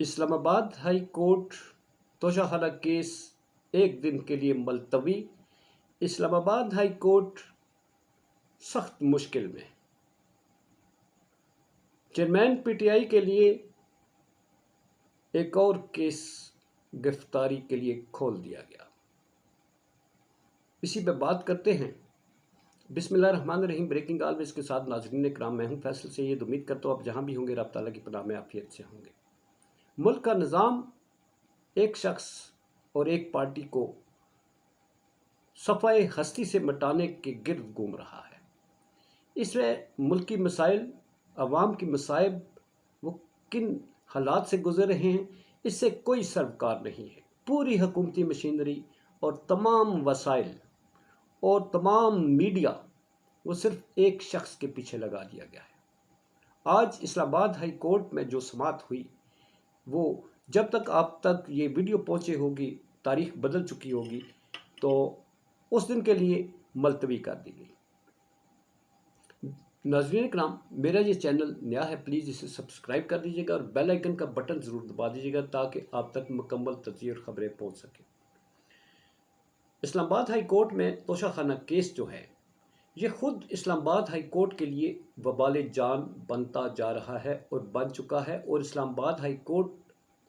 اسلام آباد high court توشہ case ایک دن کے لیے ملتوی۔ اسلام آباد ہائی کورٹ سخت مشکل میں۔ چیئرمین پی ٹی آئی کے لیے ایک اور کیس گرفتاری کے لیے کھول دیا گیا۔ اسی پہ بات کرتے ہیں۔ بسم اللہ الرحمن الرحیم۔ بریکنگ آلویز کے ساتھ ناظرین کرام، میں ہوں فیصل سید۔ امید کرتا ہوں آپ جہاں بھی ہوں گے رب تعالیٰ کی پناہ میں عافیت سے ہوں گے۔ ملک کا نظام ایک شخص اور ایک پارٹی کو صفحۂ ہستی سے مٹانے کے گرد گھوم رہا ہے۔ اس میں ملکی مسائل، عوام کی مصائب، وہ کن حالات سے گزر رہے ہیں، اس سے کوئی سروکار نہیں ہے۔ پوری حکومتی مشینری اور تمام وسائل اور تمام میڈیا وہ صرف ایک شخص کے پیچھے لگا دیا گیا ہے۔ آج اسلام آباد ہائی کورٹ میں جو سماعت ہوئی، وہ جب تک آپ تک یہ ویڈیو پہنچے ہوگی تاریخ بدل چکی ہوگی، تو اس دن کے لیے ملتوی کر دی گئی۔ ناظرین کرام، میرا یہ چینل نیا ہے، پلیز اسے سبسکرائب کر دیجیے گا اور بیل آئیکن کا بٹن ضرور دبا دیجیے گا تاکہ آپ تک مکمل تجزیے اور خبریں پہنچ سکیں۔ اسلام آباد ہائی کورٹ میں توشہ خانہ کیس جو ہے، یہ خود اسلام آباد ہائی کورٹ کے لیے وبال جان بنتا جا رہا ہے اور بن چکا ہے، اور اسلام آباد ہائی کورٹ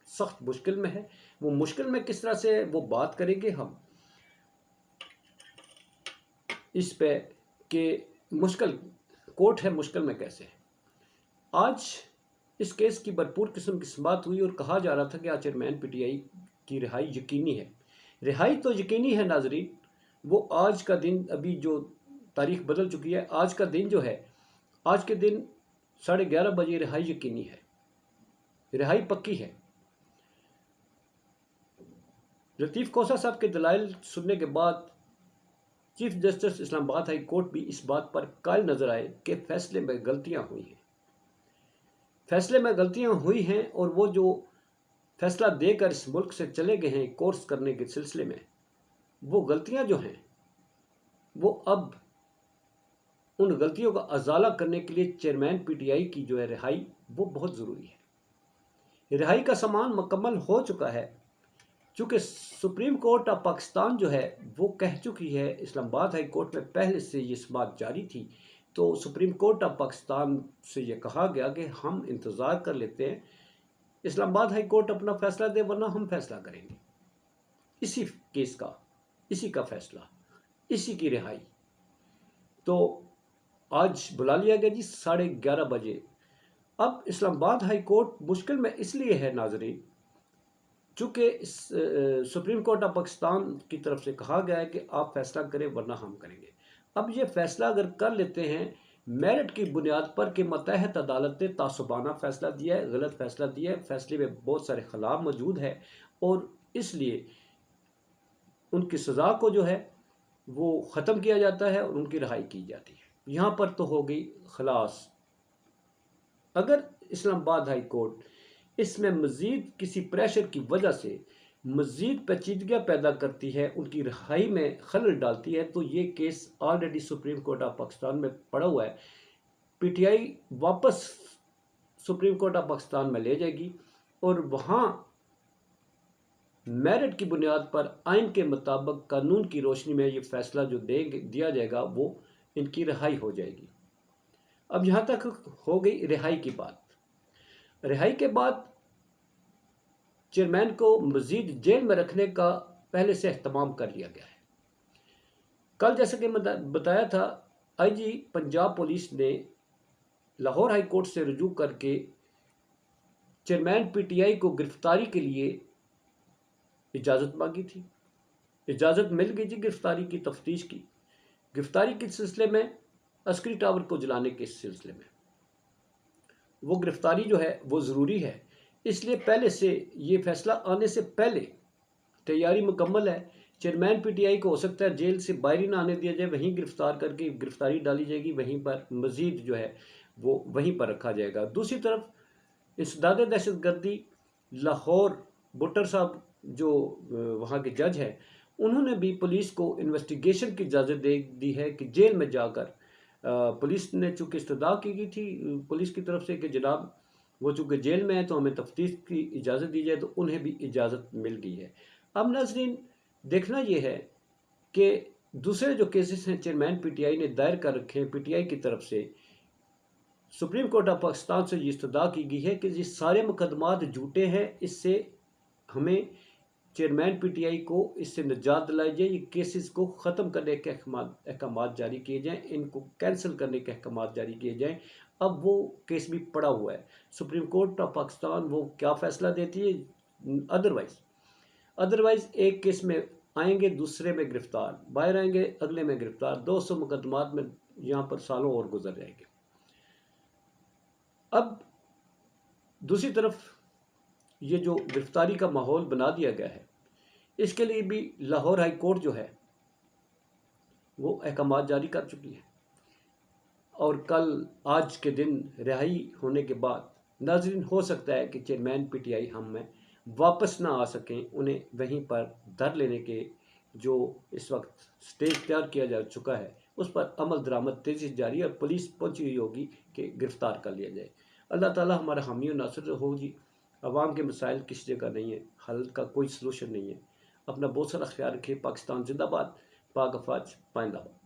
سخت مشکل میں ہے۔ وہ مشکل میں کس طرح سے وہ بات کریں گے ہم اس پہ کہ مشکل کورٹ ہے، مشکل میں کیسے ہے۔ آج اس کیس کی بھرپور قسم کی سماعت ہوئی اور کہا جا رہا تھا کہ آج چیئرمین پی ٹی آئی کی رہائی یقینی ہے۔ رہائی تو یقینی ہے ناظرین، وہ آج کا دن، ابھی جو تاریخ بدل چکی ہے، آج کا دن جو ہے، آج کے دن 11:30 بجے رہائی یقینی ہے، رہائی پکی ہے۔ لطیف کوسہ صاحب کے دلائل سننے کے بعد چیف جسٹس اسلام آباد ہائی کورٹ بھی اس بات پر قائل نظر آئے کہ فیصلے میں غلطیاں ہوئی ہیں۔ فیصلے میں غلطیاں ہوئی ہیں، اور وہ جو فیصلہ دے کر اس ملک سے چلے گئے ہیں کورس کرنے کے سلسلے میں، وہ غلطیاں جو ہیں، وہ اب ان غلطیوں کا ازالہ کرنے کے لیے چیئرمین پی ٹی آئی کی جو ہے رہائی، وہ بہت ضروری ہے۔ رہائی کا سامان مکمل ہو چکا ہے، چونکہ سپریم کورٹ آف پاکستان جو ہے وہ کہہ چکی ہے، اسلام آباد ہائی کورٹ میں پہلے سے یہ سماعت جاری تھی، تو سپریم کورٹ آف پاکستان سے یہ کہا گیا کہ ہم انتظار کر لیتے ہیں، اسلام آباد ہائی کورٹ اپنا فیصلہ دے، ورنہ ہم فیصلہ کریں گے اسی کیس کا، اسی کا فیصلہ، اسی کی رہائی۔ تو آج بلا لیا گیا جی 11:30 بجے۔ اب اسلام آباد ہائی کورٹ مشکل میں اس لیے ہے ناظرین، چونکہ سپریم کورٹ آف پاکستان کی طرف سے کہا گیا ہے کہ آپ فیصلہ کریں ورنہ ہم کریں گے۔ اب یہ فیصلہ اگر کر لیتے ہیں میرٹ کی بنیاد پر کہ ماتحت عدالت نے تعصبانہ فیصلہ دیا ہے، غلط فیصلہ دیا ہے، فیصلے میں بہت سارے خلا موجود ہے، اور اس لیے ان کی سزا کو جو ہے وہ ختم کیا جاتا ہے اور ان کی رہائی کی جاتی ہے۔ یہاں پر تو ہو گئی خلاص۔ اگر اسلام آباد ہائی کورٹ اس میں مزید کسی پریشر کی وجہ سے مزید پیچیدگیاں پیدا کرتی ہے، ان کی رہائی میں خلل ڈالتی ہے، تو یہ case already supreme court of Pakistan میں پڑا ہوا ہے۔ پی ٹی آئی واپس سپریم کورٹ آف پاکستان میں لے جائے گی، اور وہاں میرٹ کی بنیاد پر آئین کے مطابق قانون کی روشنی میں یہ فیصلہ جو دیا جائے گا، وہ ان کی رہائی ہو جائے گی۔ اب یہاں تک ہو گئی رہائی کی بات۔ رہائی کے بعد چیئرمین کو مزید جیل میں رکھنے کا پہلے سے اہتمام کر لیا گیا ہے۔ کل جیسے کہ میں بتایا تھا، آئی جی پنجاب پولیس نے لاہور ہائی کورٹ سے رجوع کر کے چیئرمین پی ٹی آئی کو گرفتاری کے لیے اجازت مانگی تھی۔ اجازت مل گئی جی گرفتاری کی، تفتیش کی۔ گرفتاری کے سلسلے میں عسکری ٹاور کو جلانے کے سلسلے میں وہ گرفتاری جو ہے وہ ضروری ہے، اس لیے پہلے سے یہ فیصلہ آنے سے پہلے تیاری مکمل ہے۔ چیئرمین پی ٹی آئی کو ہو سکتا ہے جیل سے باہر ہی نہ آنے دیا جائے، وہیں گرفتار کر کے گرفتاری ڈالی جائے گی، وہیں پر مزید جو ہے وہ وہیں پر رکھا جائے گا۔ دوسری طرف انسداد دہشت گردی لاہور، بٹر صاحب جو وہاں کے جج ہیں، انہوں نے بھی پولیس کو انویسٹیگیشن کی اجازت دے دی ہے کہ جیل میں جا کر، پولیس نے چونکہ استدعا کی گئی تھی پولیس کی طرف سے کہ جناب وہ چونکہ جیل میں ہیں تو ہمیں تفتیش کی اجازت دی جائے تو انہیں بھی اجازت مل گئی ہے۔ اب ناظرین دیکھنا یہ ہے کہ دوسرے جو کیسز ہیں چیئرمین پی ٹی آئی نے دائر کر رکھے ہیں پی ٹی آئی کی طرف سے، سپریم کورٹ آف پاکستان سے یہ استدعا کی گئی ہے کہ یہ سارے مقدمات جھوٹے ہیں، اس سے ہمیں چیئرمین پی ٹی آئی کو اس سے نجات دلائی جائے، یہ کیسز کو ختم کرنے کے احکامات جاری کیے جائیں، ان کو کینسل کرنے کے احکامات جاری کیے جائیں۔ اب وہ کیس بھی پڑا ہوا ہے، سپریم کورٹ آف پاکستان وہ کیا فیصلہ دیتی ہے۔ ادروائز ایک کیس میں آئیں گے دوسرے میں گرفتار، باہر آئیں گے اگلے میں گرفتار، 200 مقدمات میں یہاں پر سالوں اور گزر جائیں گے۔ اب دوسری طرف یہ جو گرفتاری کا ماحول بنا دیا گیا ہے، اس کے لیے بھی لاہور ہائی کورٹ جو ہے وہ احکامات جاری کر چکی ہے، اور آج کے دن رہائی ہونے کے بعد ناظرین ہو سکتا ہے کہ چیئرمین پی ٹی آئی ہم میں واپس نہ آ سکیں، انہیں وہیں پر دھر لینے کے جو اس وقت سٹیج تیار کیا جا چکا ہے اس پر عمل درآمد تیزی سے جاری ہے، اور پولیس پہنچی ہوئی ہوگی کہ گرفتار کر لیا جائے۔ اللہ تعالیٰ ہمارا حامی و ناصر ہو جی۔ عوام کے مسائل کسی جگہ نہیں ہے، حل کا کوئی سلوشن نہیں ہے۔ اپنا بہت سارا خیال رکھیے۔ پاکستان زندہ باد، پاک افواج پائندہ باد۔